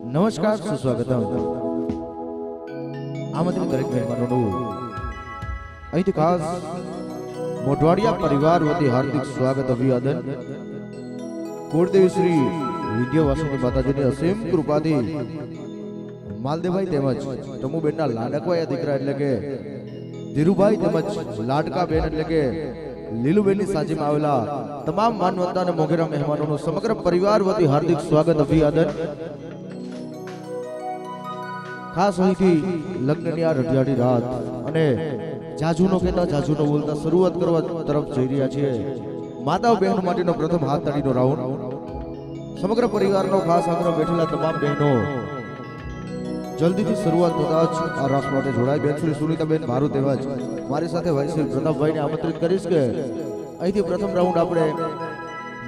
નમસ્કાર, સુસ્વાગતમ. આમંત્રિત દરેક મહેમાનોનું અહીંથી ખાસ મોઢવાડિયા પરિવાર વતી હાર્દિક સ્વાગત અભિવાદન. કુળદેવી શ્રી વિદ્યાવાસિની માતાજીની અસીમ કૃપાથી માલદેવભાઈ તેમજ ટમુબેનના લાડકવાયા દીકરા એટલે કે ધીરુભાઈ તેમજ લાડકાબેન એટલે કે લીલુબેનની સાજીમાં આવેલા તમામ માનવતા અને મોઘેરા મહેમાનોનું સમગ્ર પરિવાર વતી હાર્દિક સ્વાગત અભિવાદન. ખાસ અહીંથી લગ્નની આ રઢિયાળી રાત અને જાજુનો કહેતા જાજુનો બોલતા શરૂઆત કરવા તરફ જઈ રહ્યા છીએ. માતાઓ બહેનો માટેનો પ્રથમ હાથ તાળીનો રાઉન્ડ. સમગ્ર પરિવારનો ખાસ આગ્રહ બેઠેલા તમામ બહેનો જલ્દીથી શરૂઆત થતા જ આ રાસ માટે જોડાય. બેન શ્રી સુનીતાબેન મારું તેમજ મારી સાથે ભાઈ શ્રી પ્રતાપભાઈને આમંત્રિત કરીશ કે અહીંથી પ્રથમ રાઉન્ડ આપણે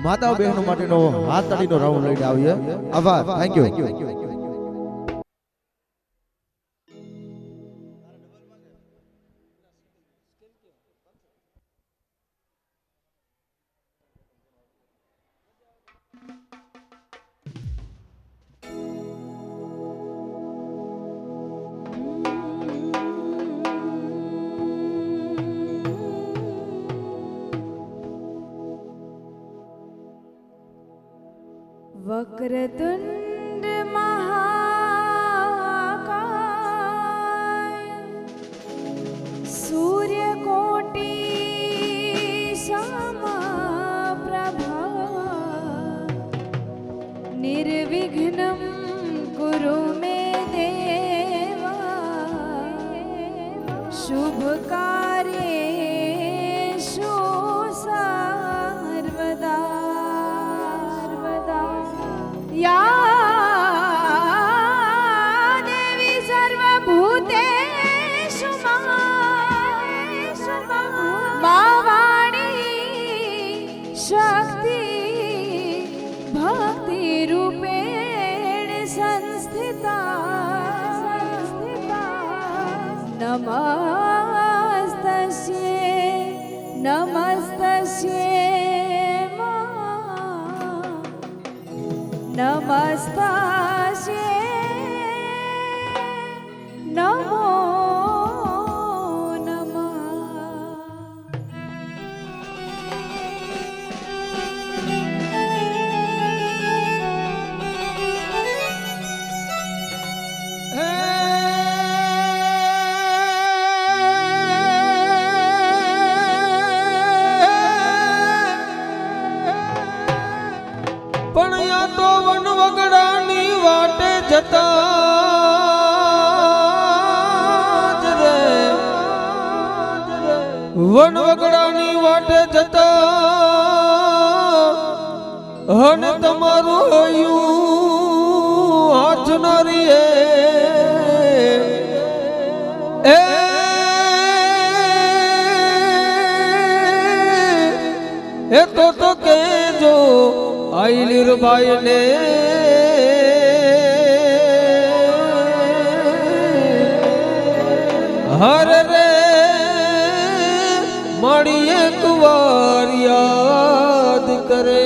માતાઓ બહેનો માટેનો હાથ તાળીનો રાઉન્ડ લઈને આવીએ. આભાર, થેન્ક યુ. वक्रतुंड महाकाय सूर्यकोटि समप्रभा निर्विघ्नं कुरु मे देवा शुभ कार्येषु सर्वदा या देवी सर्वभूतेषु मावाणी शक्ति भक्ति रूपेण संस्थिता नमस्तस्यै नमस्तास्यै नमो नमः. વનવગડાની વાટે જતા હન તમારું હૈયું હાચનારી એ તો કેજો આઈલીર ભાઈ ને હર રે મારી એક વાર યાદ કરે.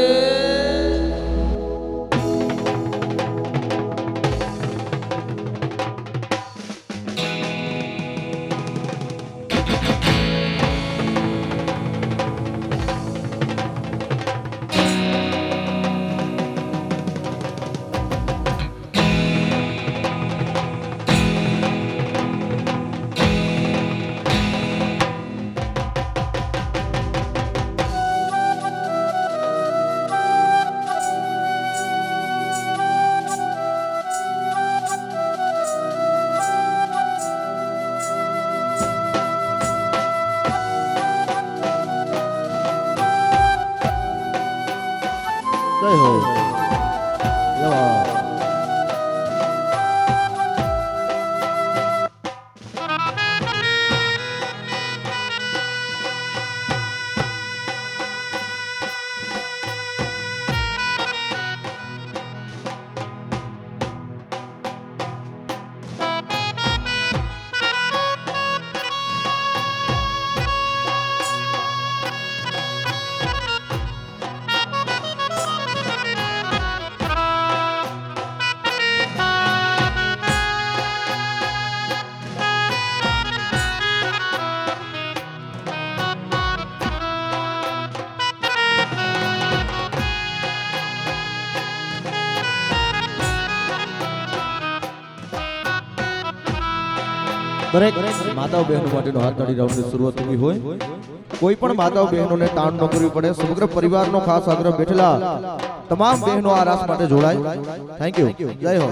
દરેક માતાઓ બહેનો માટેનો હાથ તાળી રાઉન્ડની શરૂઆત થવી હોય કોઈ પણ માતાઓ બહેનોને તાણ ન કરવી પડે સમગ્ર પરિવારનો ખાસ આગ્રહ બેઠેલા તમામ બહેનો આ રાસ માટે જોડાય થેન્ક યુ જય હો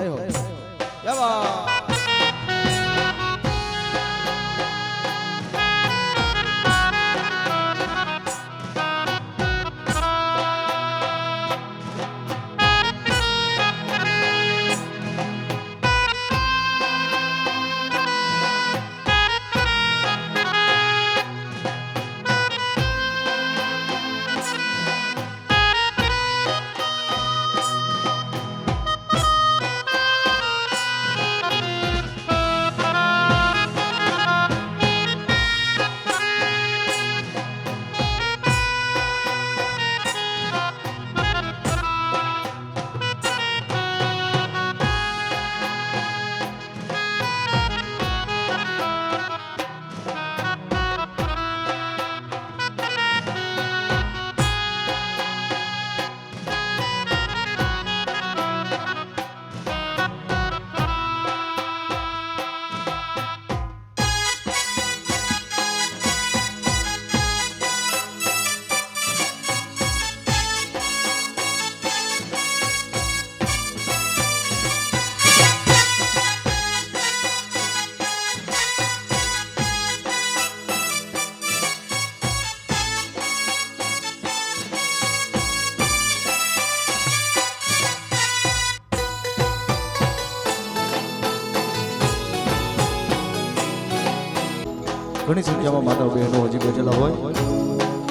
ઘણી સંખ્યામાં માતાઓ બહેનો હજી બેઠેલા હોય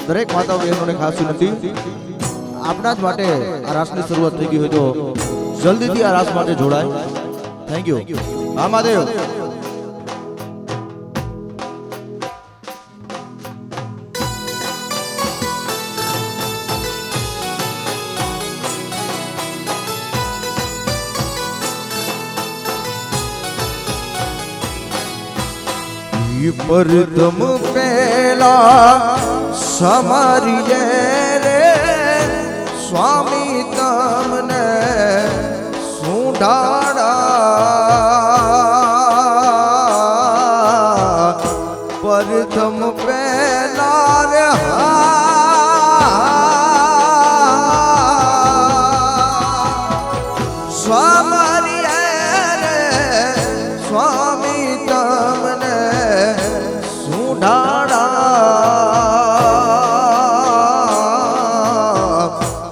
દરેક માતાઓ બહેનોને ખાસ વિનંતી આપના જ માટે આ રાસની શરૂઆત થઈ ગઈ હોય તો જલ્દીથી આ રાસ માટે જોડાય થેન્ક યુ હા મહાદેવ પ્રથમ પેલા સમારીએ રે સ્વામી તમને સુંઢાડા પ્રથમ પેલા રે સ્વામીએ રે સ્વામી તમને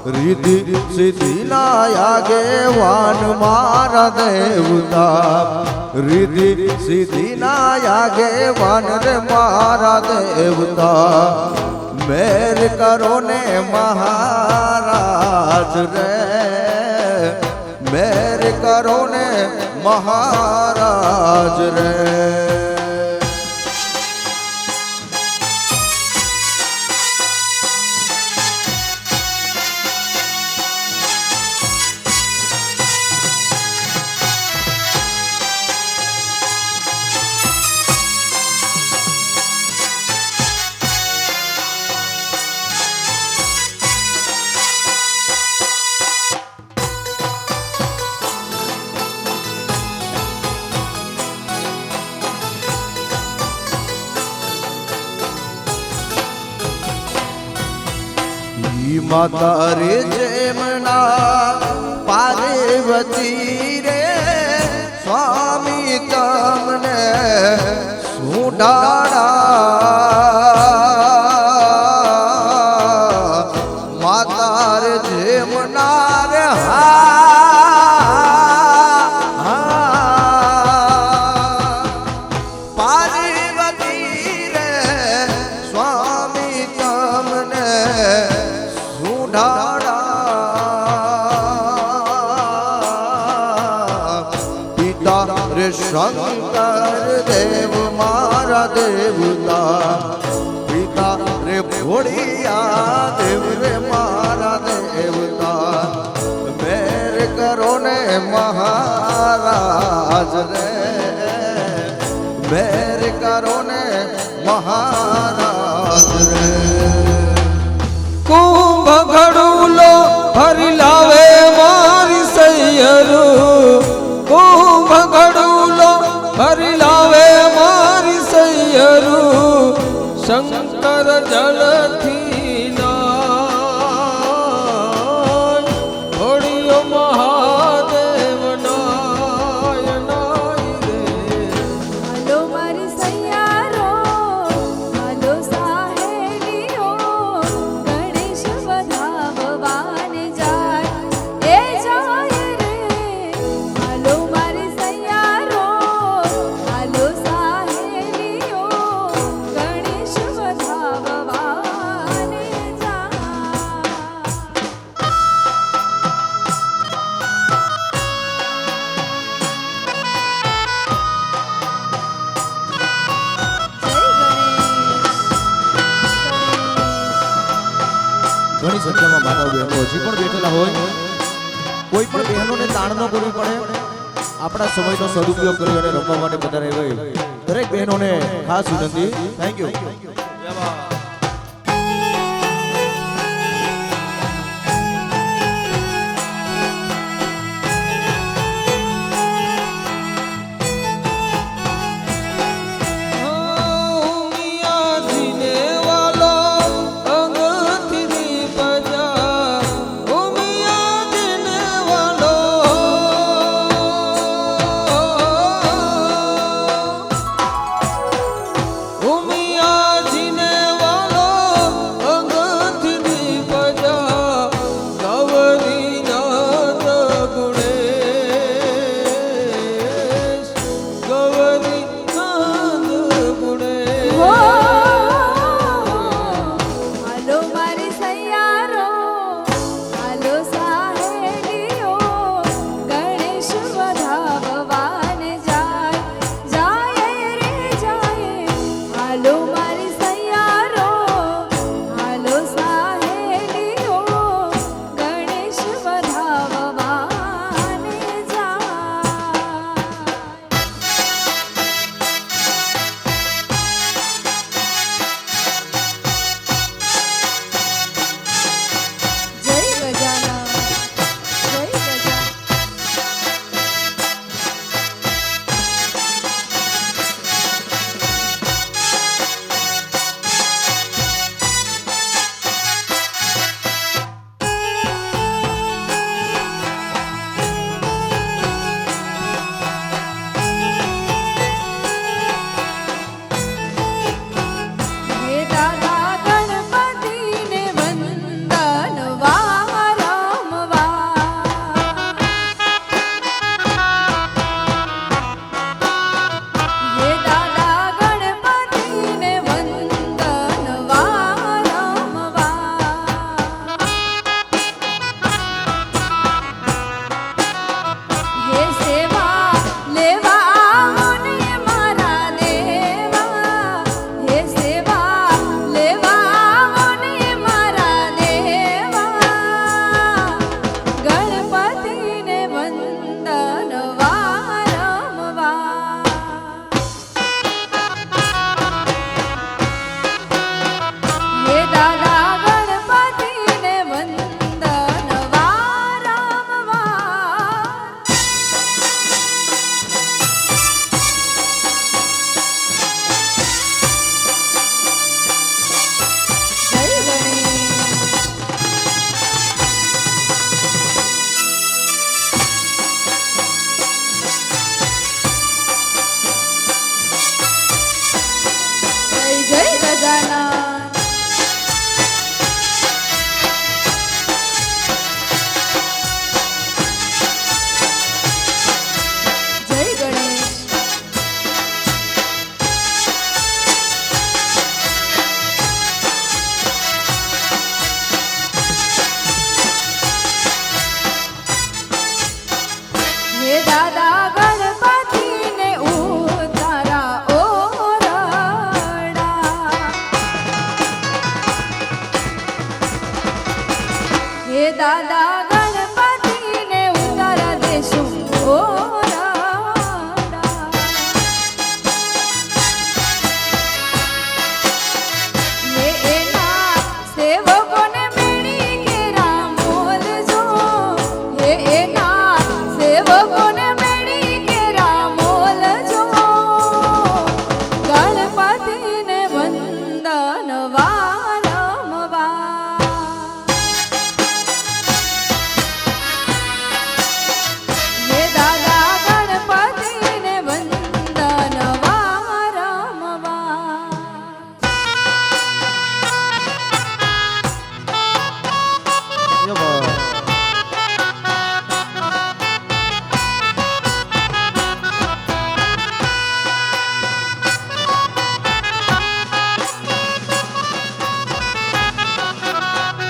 रिद्धि सिद्धि नायागे वान मारा देवता रिद्धि सिद्धि नायागे वान रे मारा देवता मेर करो ने महाराज रे मेर करो ने महाराज रे माता रे जमना पार्वती रे स्वामी तमने सुंढाड़ा माता रे जमना रे पार्वती रे स्वामी तमने पिता रे शंकर देव मारा देवता पिता रे भोड़िया देव रे मारा देवता मेर करो ने महाराज रे मेर करो ने महाराज रे कुंभ घड़ूलो हरि लावे मारी सैयरू कुंभ घड़ूलो हरि लावे मारी જલથી નાય ઘોડીઓ મહાદેવ નાય નાય રે હાલો મારી સૈયારો, હાલો સાહેલીઓ, ગણેશ વધાવવાને જાય, એ જાય રે. હાલો મારી સૈયારો, હાલો સાહેલીઓ, ગણેશ વધાવવાને ઘણી સંખ્યામાં માનવ બહેનો હજી પણ બેઠેલા હોય. કોઈ પણ બહેનોને તાણ ન કરવી પડે. આપણા સમયનો સદુપયોગ કરી અને રમવા માટે બધા હોય. દરેક બહેનોને ખાસ વિનંતી. Thank you. ઉમિયાજીને વાલો અંગથી બજા ઉમિયાજીને વાલો ઉમિયાજીને વાલો અંગથી બજા ગૌરીનાથ ગુણેશ ગૌરીનાથ ગુણેશ હો. હાલો મારી સૈયારો, હાલો સાહેલીઓ, ગણેશ વધાવવાને જાય, જાય રે જાય. હાલો મારી સૈયારો, હાલો સાહેલીઓ, ગણેશ વધાવવાને જાય. જય ગજાનન, જય ગજાનન. હે દાદા ગણપતિને વંદન વારંવાર. હે દાદા ગણપતિને વંદન વારંવાર. હે સેવા લેવા આવો ને મારા દેવા, હે સેવા લેવા આવો ને મારા દેવા, ગણપતિને વંદન વારંવાર. હે દાદા ગણપતિને વંદન વારંવાર. જય ગણેશ. જય જય ગજાનન. જય ગણેશ. હે દાદા